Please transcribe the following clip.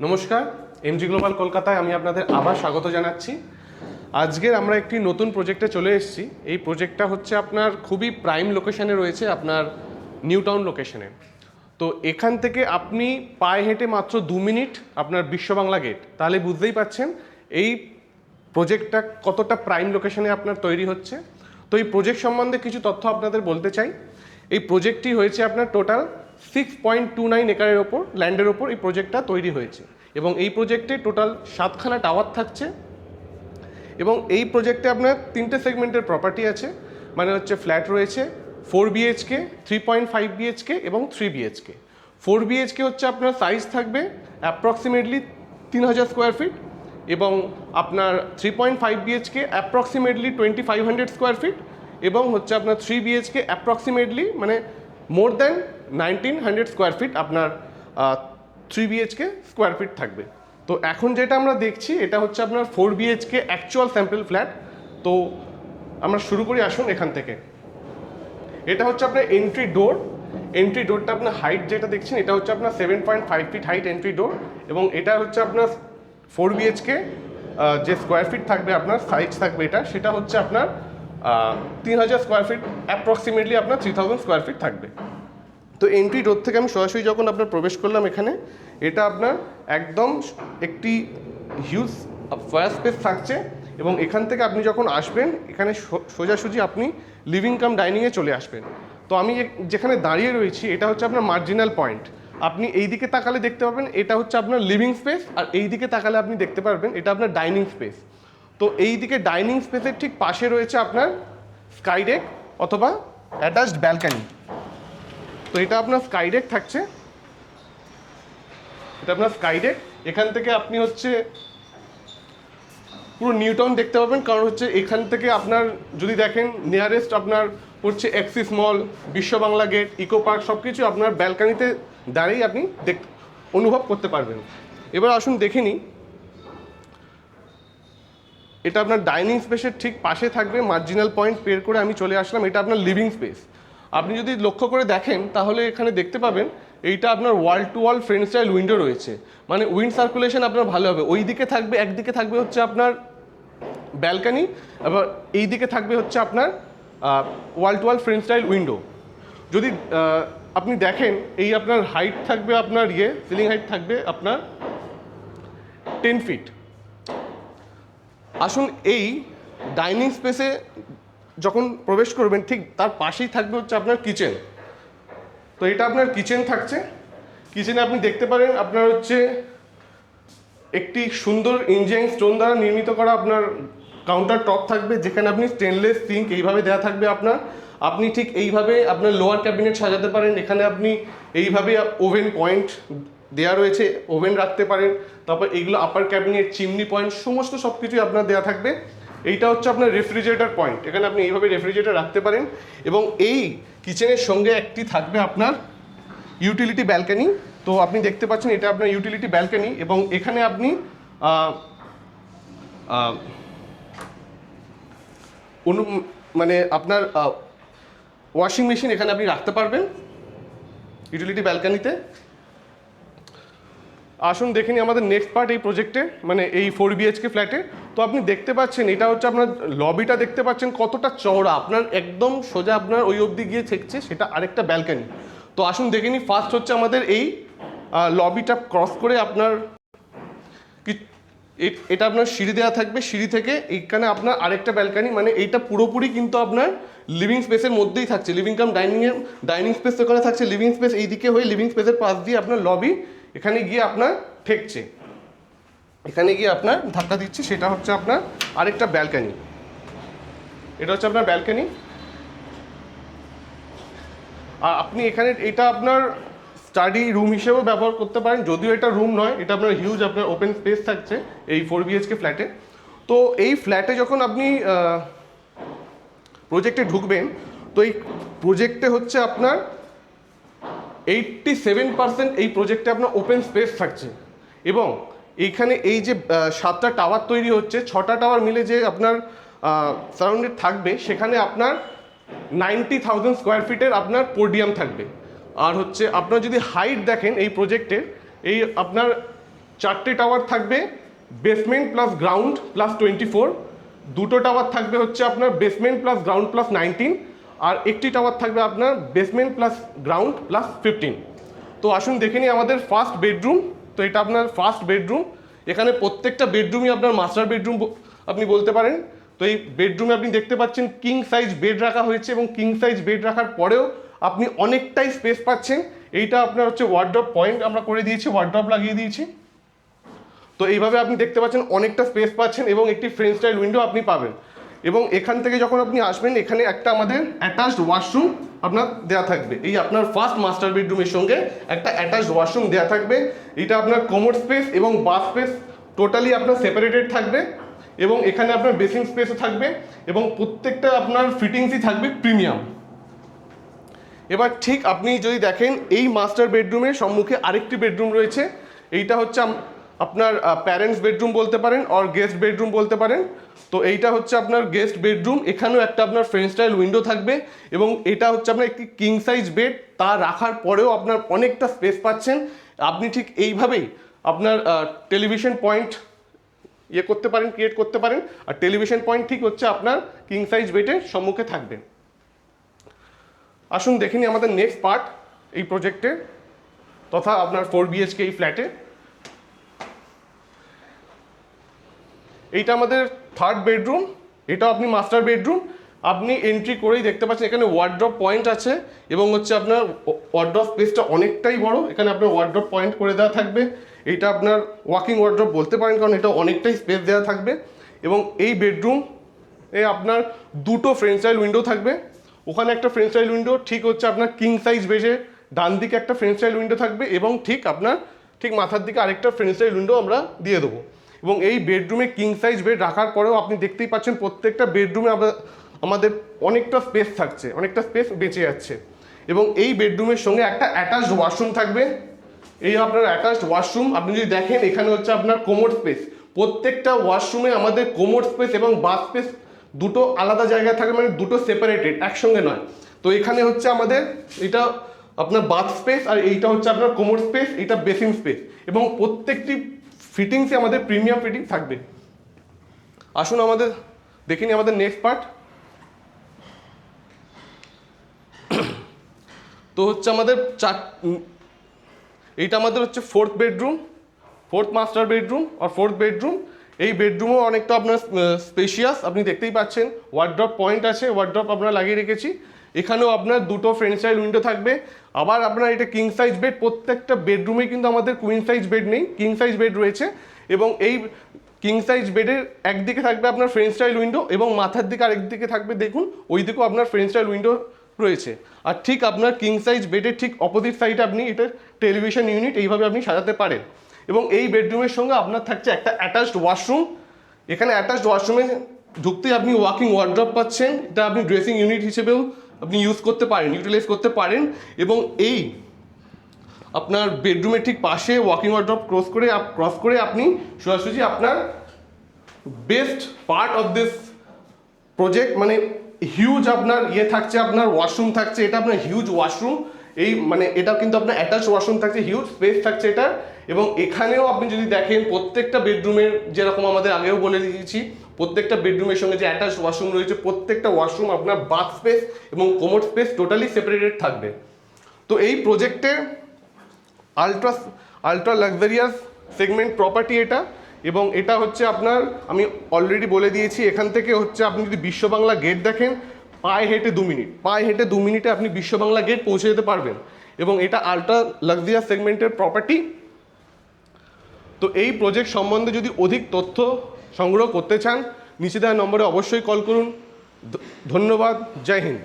নমস্কার, MG global কলকাতায় আমি আপনাদের আবার স্বাগত জানাচ্ছি। আজকের আমরা একটি নতুন প্রজেক্টে চলে এসেছি। এই প্রজেক্টটা হচ্ছে আপনার খুবই প্রাইম লোকেশনে রয়েছে, আপনার নিউ টাউন লোকেশনে। তো এখান থেকে আপনি পায়ে হেঁটে মাত্র 2 মিনিট আপনার বিশ্ববাংলা গেট। তাহলে বুঝতেই পাচ্ছেন এই প্রজেক্টটা কতটা প্রাইম লোকেশনে আপনার তৈরি হচ্ছে। তো এই প্রজেক্ট সম্বন্ধে কিছু তথ্য আপনাদের বলতে চাই। এই প্রজেক্টটি হয়েছে আপনার টোটাল 6.29 একরের ওপর ল্যান্ডের ওপর এই প্রজেক্টটা তৈরি হয়েছে, এবং এই প্রজেক্টে টোটাল 7খানা টাওয়ার থাকছে। এবং এই প্রজেক্টে আপনার 3টে সেগমেন্টের প্রপার্টি আছে, মানে হচ্ছে ফ্ল্যাট রয়েছে 4 বিএইচকে, 3.5 বিএইচকে এবং 3 বিএইচকে। 4 বিএইচকে হচ্ছে আপনার সাইজ থাকবে অ্যাপ্রক্সিমেটলি 3000 স্কোয়ার ফিট, এবং আপনার 3.5 বিএইচকে অ্যাপ্রক্সিমেটলি 2500 স্কোয়ার ফিট, এবং হচ্ছে আপনার 3 বিএইচকে অ্যাপ্রক্সিমেটলি মানে মোর দ্যান 1900 স্কোয়ার ফিট আপনার 3 বিএইচকে স্কোয়ার ফিট থাকবে। তো এখন যেটা আমরা দেখছি এটা হচ্ছে আপনার 4 বিএইচকে অ্যাকচুয়াল স্যাম্পল ফ্ল্যাট। তো আমরা শুরু করি, আসুন এখান থেকে। এটা হচ্ছে আপনার এন্ট্রি ডোর। এন্ট্রি ডোরটা আপনার হাইট যেটা দেখছেন এটা হচ্ছে আপনার 7.5 ফিট হাইট এন্ট্রি ডোর, এবং এটা হচ্ছে আপনার 4 বিএইচকে যে স্কোয়ার ফিট থাকবে আপনার সাইজ থাকবে এটা, সেটা হচ্ছে আপনার 3000 স্কোয়ার ফিট, অ্যাপ্রক্সিমেটলি আপনার 3000 স্কোয়ার ফিট থাকবে। তো এন্ট্রি ডোর থেকে আমি সরাসরি যখন আপনার প্রবেশ করলাম এখানে, এটা আপনার একদম একটি হিউজ ফায়ার স্পেস থাকছে, এবং এখান থেকে আপনি যখন আসবেন এখানে সোজাসুজি আপনি লিভিং কাম ডাইনিংয়ে চলে আসবেন। তো আমি যেখানে দাঁড়িয়ে রয়েছি এটা হচ্ছে আপনার মার্জিনাল পয়েন্ট। আপনি এই দিকে তাকালে দেখতে পাবেন এটা হচ্ছে আপনার লিভিং স্পেস, আর এই দিকে তাকালে আপনি দেখতে পারবেন এটা আপনার ডাইনিং স্পেস। তো এই দিকে ডাইনিং স্পেসের ঠিক পাশে রয়েছে আপনার স্কাই ডেক অথবা অ্যাটাচড ব্যালকানি। তো এটা আপনার স্কাই ডেক থাকছে, এটা আপনার স্কাই ডেক। এখান থেকে আপনি হচ্ছে পুরো নিউ টাউন দেখতে পাবেন, কারণ হচ্ছে এখান থেকে আপনার যদি দেখেন নিয়ারেস্ট আপনার পড়ছে এক্সিস মল, বিশ্ববাংলা গেট, ইকো পার্ক, সব কিছু আপনার ব্যালকানিতে দাঁড়িয়ে আপনি অনুভব করতে পারবেন। এবার আসুন দেখে নিই, এটা আপনার ডাইনিং স্পেসের ঠিক পাশে থাকবে। মার্জিনাল পয়েন্ট পের করে আমি চলে আসলাম, এটা আপনার লিভিং স্পেস। আপনি যদি লক্ষ্য করে দেখেন তাহলে এখানে দেখতে পাবেন এইটা আপনার ওয়াল to all friend style window রয়েছে, মানে উইন্ড সার্কুলেশন আপনার ভালো হবে। ওই দিকে থাকবে, একদিকে থাকবে হচ্ছে আপনার ব্যালকানি, আবার এই দিকে থাকবে হচ্ছে আপনার ওয়াল to all friend style window. যদি আপনি দেখেন এই আপনার হাইট থাকবে আপনার সিলিং হাইট থাকবে আপনার 10 ফিট। আসুন এই ডাইনিং স্পেসে যখন প্রবেশ করবেন ঠিক তার পাশেই থাকবে হচ্ছে আপনার কিচেন। তো এটা আপনার কিচেন থাকছে। কিচেনে আপনি দেখতে পারেন আপনার হচ্ছে একটি সুন্দর ইঞ্জিনিয়ারিং স্টোন দ্বারা নির্মিত করা আপনার কাউন্টার টপ থাকবে, যেখানে আপনি স্টেনলেস সিঙ্ক এইভাবে দেওয়া থাকবে আপনার। আপনি ঠিক এইভাবে আপনার লোয়ার ক্যাবিনেট সাজাতে পারেন। এখানে আপনি এইভাবে ওভেন পয়েন্ট দেওয়া রয়েছে, ওভেন রাখতে পারেন। তারপর এইগুলো আপার ক্যাবিনেট, চিমনি পয়েন্ট, সমস্ত সব কিছুই আপনার দেওয়া থাকবে। এইটা হচ্ছে আপনার রেফ্রিজারেটর পয়েন্ট, এখানে আপনি এইভাবে রেফ্রিজারেটর রাখতে পারেন। এবং এই কিচেনের সঙ্গে একটি থাকবে আপনার ইউটিলিটি ব্যালকানি। তো আপনি দেখতে পাচ্ছেন এটা আপনার ইউটিলিটি ব্যালকানি, এবং এখানে আপনি মানে আপনার ওয়াশিং মেশিন এখানে আপনি রাখতে পারবেন ইউটিলিটি ব্যালকানিতে। আসুন দেখে নিই আমাদের নেক্সট পার্ট এই প্রজেক্টে, মানে এই 4 বিএইচকে ফ্ল্যাটে। তো আপনি দেখতে পাচ্ছেন এটা হচ্ছে আপনার লবিটা, দেখতে পাচ্ছেন কতটা চওড়া, আপনার একদম সোজা আপনার ওই অবধি গিয়ে ঠেকছে, সেটা আরেকটা ব্যালকানি। তো আসুন দেখে নিই, ফার্স্ট হচ্ছে আমাদের এই লবিটা ক্রস করে আপনার এটা আপনার সিঁড়ি দেওয়া থাকবে। সিঁড়ি থেকে এইখানে আপনার আরেকটা ব্যালকানি, মানে এইটা পুরোপুরি কিন্তু আপনার লিভিং স্পেসের মধ্যেই থাকছে। লিভিং কাম ডাইনিং স্পেস ওখানে থাকছে, লিভিং স্পেস এইদিকে হয়ে লিভিং স্পেসের পাশ দিয়ে আপনার লবি এখানে গিয়ে আপনার ঠেকছে, এখানে গিয়ে আপনার ধাক্কা দিচ্ছে, সেটা হচ্ছে আপনার আরেকটা ব্যালকানি। এটা হচ্ছে আপনার ব্যালকানি। আর আপনি এখানে এটা আপনার স্টাডি রুম হিসেবেও ব্যবহার করতে পারেন, যদিও এটা রুম নয়, এটা আপনার হিউজ আপনার ওপেন স্পেস থাকছে এই 4 বিএইচকে ফ্ল্যাটে। তো এই ফ্ল্যাটে যখন আপনি প্রজেক্টে ঢুকবেন, তো এই প্রজেক্টে হচ্ছে আপনার 87% এই প্রজেক্টে আপনার ওপেন স্পেস থাকছে। এবং এইখানে এই যে 7টা টাওয়ার তৈরি হচ্ছে, 6টা টাওয়ার মিলে যে আপনার সারাউন্ডেড থাকবে, সেখানে আপনার 90,000 স্কোয়ার ফিটের আপনার পোডিয়াম থাকবে। আর হচ্ছে আপনার যদি হাইট দেখেন এই প্রজেক্টের, এই আপনার 4টে টাওয়ার থাকবে বেসমেন্ট প্লাস গ্রাউন্ড প্লাস 24, 2টো টাওয়ার থাকবে হচ্ছে আপনার বেসমেন্ট প্লাস গ্রাউন্ড প্লাস 19, আর একটি টাওয়ার থাকবে আপনার বেসমেন্ট প্লাস গ্রাউন্ড প্লাস 15। তো আসুন দেখে নিই আমাদের ফার্স্ট বেডরুম। তো এটা আপনার ফার্স্ট বেডরুম। এখানে প্রত্যেকটা বেডরুমই আপনার মাস্টার বেডরুম আপনি বলতে পারেন। তো এই বেডরুমে আপনি দেখতে পাচ্ছেন কিং সাইজ বেড রাখা হয়েছে, এবং কিং সাইজ বেড রাখার পরেও আপনি অনেকটাই স্পেস পাচ্ছেন। এইটা আপনার হচ্ছে ওয়ার্ড্রপ পয়েন্ট আমরা করে দিয়েছি, ওয়ার্ড্রপ লাগিয়ে দিয়েছি। তো এইভাবে আপনি দেখতে পাচ্ছেন অনেকটা স্পেস পাচ্ছেন, এবং একটি ফ্রেঞ্চ স্টাইল উইন্ডো আপনি পাবেন। এবং এখান থেকে যখন আপনি আসবেন, এখানে একটা আমাদের অ্যাটাচড ওয়াশরুম আপনার দেওয়া থাকবে। এই আপনার ফার্স্ট মাস্টার বেডরুমের সঙ্গে একটা অ্যাটাচড ওয়াশরুম দেওয়া থাকবে। এটা আপনার কোমোড স্পেস এবং বাথ স্পেস টোটালি আপনার সেপারেটেড থাকবে, এবং এখানে আপনার বেসিং স্পেসও থাকবে, এবং প্রত্যেকটা আপনার ফিটিংসই থাকবে প্রিমিয়াম। এবার ঠিক আপনি যদি দেখেন, এই মাস্টার বেডরুমের সম্মুখে আরেকটি বেডরুম রয়েছে। এইটা হচ্ছে আপনার প্যারেন্টস বেডরুম বলতে পারেন, অর গেস্ট বেডরুম বলতে পারেন। তো এইটা হচ্ছে আপনার গেস্ট বেডরুম। এখানেও একটা আপনার ফ্রেঞ্চ স্টাইল উইন্ডো থাকবে, এবং এটা হচ্ছে আপনার একটি কিং সাইজ বেড। তা রাখার পরেও আপনার অনেকটা স্পেস পাচ্ছেন। আপনি ঠিক এইভাবেই আপনার টেলিভিশন পয়েন্ট করতে পারেন, ক্রিয়েট করতে পারেন। আর টেলিভিশন পয়েন্ট ঠিক হচ্ছে আপনার কিং সাইজ বেডের সম্মুখে থাকবে। আসুন দেখে নিই আমাদের নেক্সট পার্ট এই প্রজেক্টে, তথা আপনার 4 BHK এই ফ্ল্যাটে। এইটা আমাদের থার্ড বেডরুম। এটা আপনি মাস্টার বেডরুম। আপনি এন্ট্রি করেই দেখতে পাচ্ছেন এখানে ওয়ার্ড্রপ পয়েন্ট আছে, এবং হচ্ছে আপনার ওয়ার্ড্রপ স্পেসটা অনেকটাই বড়। এখানে আপনার ওয়ার্ড্রপ পয়েন্ট করে দেওয়া থাকবে। এটা আপনার ওয়াকিং ওয়ার্ড্রপ বলতে পারেন, কারণ এটা অনেকটাই স্পেস দেওয়া থাকবে। এবং এই বেডরুম আপনার 2টো ফ্রেঞ্চ স্টাইল উইন্ডো থাকবে। ওখানে একটা ফ্রেঞ্চ স্টাইল উইন্ডো, ঠিক হচ্ছে আপনার কিং সাইজ বেডে ডান দিকে একটা ফ্রেঞ্চ স্টাইল উইন্ডো থাকবে, এবং ঠিক আপনার ঠিক মাথার দিকে আরেকটা ফ্রেঞ্চ স্টাইল উইন্ডো আমরা দিয়ে দেবো। এবং এই বেডরুমে কিং সাইজ বেড রাখার পরেও আপনি দেখতেই পাচ্ছেন প্রত্যেকটা বেডরুমে আমাদের অনেকটা স্পেস থাকছে, অনেকটা স্পেস বেঁচে যাচ্ছে। এবং এই বেডরুমের সঙ্গে একটা অ্যাটাচড ওয়াশরুম থাকবে। এই আপনার অ্যাটাচড ওয়াশরুম আপনি যদি দেখেন, এখানে হচ্ছে আপনার কোমোড স্পেস। প্রত্যেকটা ওয়াশরুমে আমাদের কোমোড স্পেস এবং বাথ স্পেস দুটো আলাদা জায়গায় থাকে, মানে দুটো সেপারেটেড, একসঙ্গে নয়। তো এখানে হচ্ছে আমাদের এটা আপনার বাথ স্পেস, আর এইটা হচ্ছে আপনার কোমোড স্পেস, এটা বেসিং স্পেস, এবং প্রত্যেকটি ফিটিংসে আমাদের প্রিমিয়াম ফিটিং থাকবে। আসুন আমাদের দেখে নিই আমাদের নেক্সট পার্ট। তো হচ্ছে আমাদের এইটা আমাদের হচ্ছে fourth bedroom, fourth master bedroom আর ফোর্থ বেডরুম। এই বেডরুমও অনেকটা আপনার স্পেশিয়াস, আপনি দেখতেই পাচ্ছেন। ওয়ার্ড্রপ পয়েন্ট আছে, ওয়ার্ড্রপ আমরা লাগিয়ে রেখেছি। এখানেও আপনার 2টো ফ্রেঞ্চ স্টাইল উইন্ডো থাকবে। আবার আপনার এটা কিং সাইজ বেড। প্রত্যেকটা বেডরুমে কিন্তু আমাদের কুইন সাইজ বেড নেই, কিং সাইজ বেড রয়েছে। এবং এই কিং সাইজ বেডের একদিকে থাকবে আপনার ফ্রেঞ্চ স্টাইল উইন্ডো, এবং মাথার দিকে আরেক দিকে থাকবে, দেখুন ওই দিকেও আপনার ফ্রেঞ্চ স্টাইল উইন্ডো রয়েছে। আর ঠিক আপনার কিং সাইজ বেডের ঠিক অপোজিট সাইডে আপনি এটা টেলিভিশন ইউনিট এইভাবে আপনি সাজাতে পারেন। এবং এই বেডরুমের সঙ্গে আপনার থাকছে একটা অ্যাটাচড ওয়াশরুম। এখানে অ্যাটাচড ওয়াশরুমে ঢুকতেই আপনি ওয়াকিং ওয়ার্ড্রপ পাচ্ছেন। এটা আপনি ড্রেসিং ইউনিট হিসেবেও আপনি ইউজ করতে পারেন, ইউটিলাইজ করতে পারেন। এবং এই আপনার বেডরুমের ঠিক পাশে ওয়াকিং ওয়ার্ড্রপ ক্রস করে আপনি সোজাসুজি আপনার best part of this project, মানে হিউজ আপনার থাকছে, আপনার ওয়াশরুম থাকছে। এটা আপনার হিউজ ওয়াশরুম। এই মানে এটা কিন্তু আপনার অ্যাটাচ ওয়াশরুম থাকছে, হিউজ স্পেস থাকছে এটা। এবং এখানেও আপনি যদি দেখেন, প্রত্যেকটা বেডরুমের যেরকম আমাদের আগেও বলে দিয়েছি, প্রত্যেকটা বেডরুমের সঙ্গে যে অ্যাটাচ ওয়াশরুম রয়েছে, প্রত্যেকটা ওয়াশরুম আপনার বাথ স্পেস এবং কোমোড স্পেস টোটালি সেপারেটেড থাকবে। তো এই প্রজেক্টে আলট্রা লাক্সারিয়াস সেগমেন্ট প্রপার্টি এটা। এবং এটা হচ্ছে আপনার, আমি অলরেডি বলে দিয়েছি, এখান থেকে হচ্ছে আপনি যদি বিশ্ব বাংলা গেট দেখেন, পায়ে হেঁটে 2 মিনিটে আপনি বিশ্ব বাংলা গেট পৌঁছে যেতে পারবেন। এবং এটা আলট্রা লাক্সারিয়াস সেগমেন্টের প্রপার্টি। তো এই প্রজেক্ট সম্বন্ধে যদি অধিক তথ্য সংগ্রহ করতে চান, নিচে দেওয়া নম্বরে অবশ্যই কল করুন। ধন্যবাদ। জয় হিন্দ।